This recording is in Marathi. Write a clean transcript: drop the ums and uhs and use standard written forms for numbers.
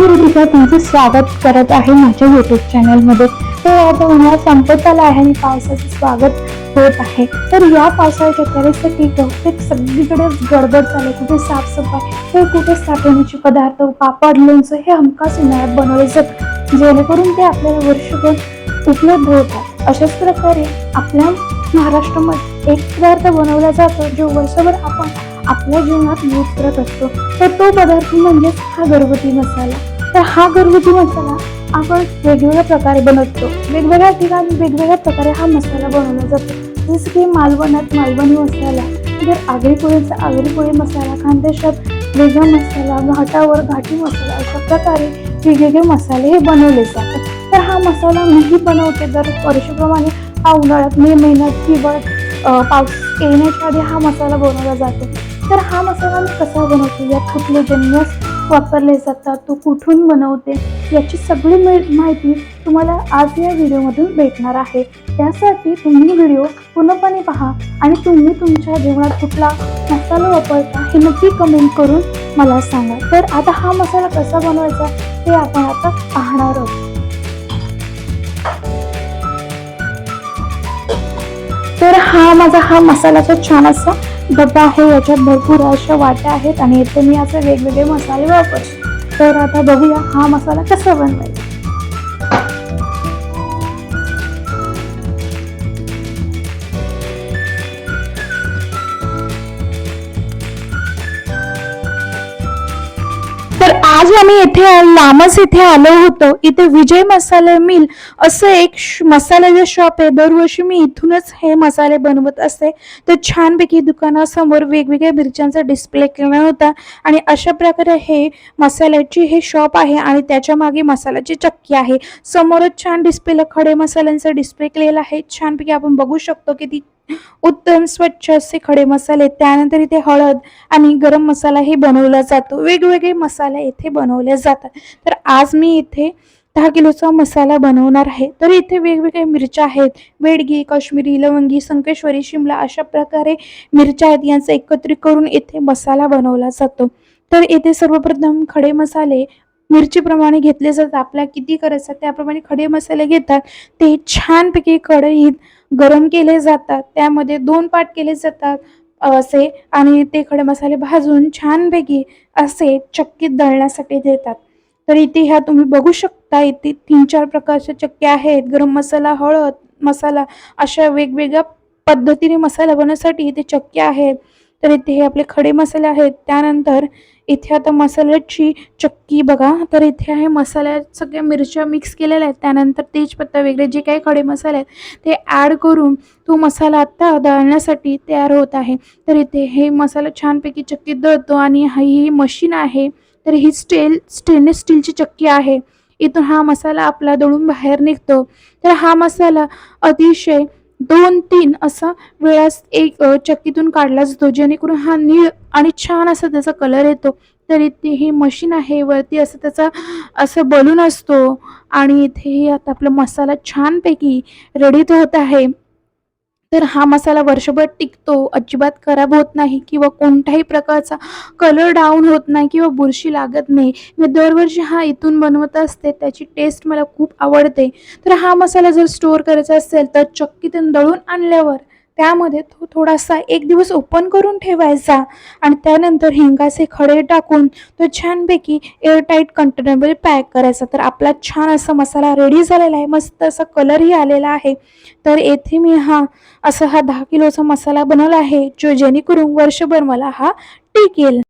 रितिका तुमचं स्वागत करत आहे माझ्या YouTube चॅनलमध्ये। तर आता उन्हाळा संपत आला आहे आणि पावसाचं स्वागत होत आहे। तर या पावसाळ्याच्या तयारीसाठी बहुतेक सगळीकडे गडबड चालू, कुठे साफसफाई तर कुठे साठवणीचे पदार्थ, पापड, लोणचं हे हमखास उन्हाळ्यात बनवले जातात, जेणेकरून ते आपल्याला वर्षभर उपलब्ध होतात। अशाच प्रकारे आपल्या महाराष्ट्रामध्ये एक पदार्थ बनवला जातो जो वर्षभर आपण आपल्या जीवनात यूज करत असतो। तर तो पदार्थ म्हणजे हा घरगुती मसाला। तर हा घरगुती मसाला आपण वेगवेगळ्या प्रकारे बनवतो, वेगवेगळ्या ठिकाणी वेगवेगळ्या प्रकारे हा मसाला बनवला जातो। जसं की मालवणात मालवणी मसाला, तर आगरी कोळीचा आगरी कोळी मसाला, खानदेशात वेगळा मसाला, घाटावर घाटी मसाला, अशा प्रकारे वेगवेगळे मसाले हे बनवले जातात। तर हा मसाला मीही बनवते दर वर्षाप्रमाणे। हा उन्हाळ्यात मे महिन्यात हिवाळ्यात पाऊस येण्याच्या आधी हा मसाला बनवला जातो। तर हा मसाला मी कसा बनवते, यात कुठले जिन्नस वापरले जातात, तो कुठून बनवते, याची सगळी माहिती तुम्हाला आज या व्हिडिओमधून भेटणार आहे। त्यासाठी तुम्ही व्हिडिओ पूर्णपणे पहा आणि तुम्ही तुमच्या जेवणात कुठला मसाला वापरता हे नक्की कमेंट करून मला सांगा। तर आता हा मसाला कसा बनवायचा ते आपण आता पाहणार आहोत। तर हा मसाल्याचा छान असा डब्बा आहे, याच्यात भरपूर अशा वाट्या आहेत आणि इथे मी असे वेगवेगळे मसाले वापरते। तर आता बघूया हा मसाला कसा बनवायचा। तर आज आम्ही इथे लामस इथे आलो होतो। इथे विजय मसाला मिल असं एक मसाल्याचं शॉप आहे। दरवर्षी मी इथूनच हे मसाले बनवत असते। तर छानपैकी दुकानासमोर वेगवेगळ्या मिरच्यांचा डिस्प्ले केला होता आणि अशा प्रकारे हे मसाल्याची हे शॉप आहे आणि त्याच्या मागे मसाल्याची चक्की आहे। समोरच छान डिस्प्लेला खडे मसाल्यांचा डिस्प्ले केलेला आहे। छानपैकी आपण बघू शकतो की ती उत्तम स्वच्छ असे खडे मसाले, त्यानंतर इथे हळद आणि गरम मसाला हे बनवला जातो। वेगवेगळे मसाले इथे बनवले जातात। तर आज मी इथे 10 किलोचा मसाला बनवणार आहे। तर इथे वेगवेगळ्या मिरच्या आहेत, बेडगी, काश्मीरी, लवंगी, संकेश्वरी, शिमला अशा प्रकारे मिरच्या आहेत, यांचं एकत्रित करून इथे मसाला बनवला जातो। तर इथे सर्वप्रथम खडे मसाले मिरचीप्रमाणे घेतले जातात। आपल्याला किती करायचं त्याप्रमाणे खडे मसाले घेतात, ते छानपैकी कढईत गरम केले जातात, त्यामध्ये 2 पाट केले जातात असे आणि ते खडे मसाले भाजून छानपैकी असे चक्कीत दळण्यासाठी देतात। तर इथे ह्या तुम्ही बघू शकता, इथे 3-4 प्रकारच्या चक्क्या आहेत। गरम मसाला, हळद मसाला अशा वेगवेगळ्या पद्धतीने मसाला बनवण्यासाठी इथे चक्क्या आहेत। तर इथे हे आपले खडे मसाले आहेत। त्यानंतर इथे आता मसाल्याची चक्की बघा, तर इथे आहे मसाल्यात सगळ्या मिरच्या मिक्स केलेल्या आहेत, त्यानंतर तेजपत्ता वगैरे जे काही खडे मसाले आहेत ते ॲड करून तो मसाला आता दळण्यासाठी तयार होत आहे। तर इथे हे मसाला छानपैकी चक्कीत दळतो आणि ही मशीन आहे। तर ही स्टेनलेस स्टीलची चक्की आहे। इथून हा मसाला आपला दळून बाहेर निघतो। तर हा मसाला अतिशय 2-3 असा वेळास एक चक्कीतून काढला जातो, जेणेकरून हा नीळ आणि छान असा त्याचा कलर येतो। तर इथे ही मशीन आहे, वरती असं त्याचा असं बलून असतो आणि इथे आता आपला मसाला छानपैकी रेडी होत आहे। तर हा मसाला वर्षभर टिकतो, अजिबात खराब होत नाही किंवा कोणत्याही प्रकारचा कलर डाऊन होत नाही किंवा बुरशी लागत नाही। मी दरवर्षी हा इथून बनवत असते, त्याची टेस्ट मला खूप आवडते। तर हा मसाला जर स्टोअर करायचा असेल तर चक्कीतून दळून आणल्यावर त्यामध्ये तो थोडासा 1 दिवस ओपन करून ठेवायचा आणि त्यानंतर हिंगाचे खडे टाकून तो छानपैकी एअरटाईट कंटेनरमध्ये पॅक करायचा। तर आपला छान असा मसाला रेडी झालेला आहे, मस्त असा कलरही आलेला आहे। तर येथे मी हा 10 किलोचा मसाला बनवला आहे, जो जेणेकरून वर्षभर मला हा टिकेल।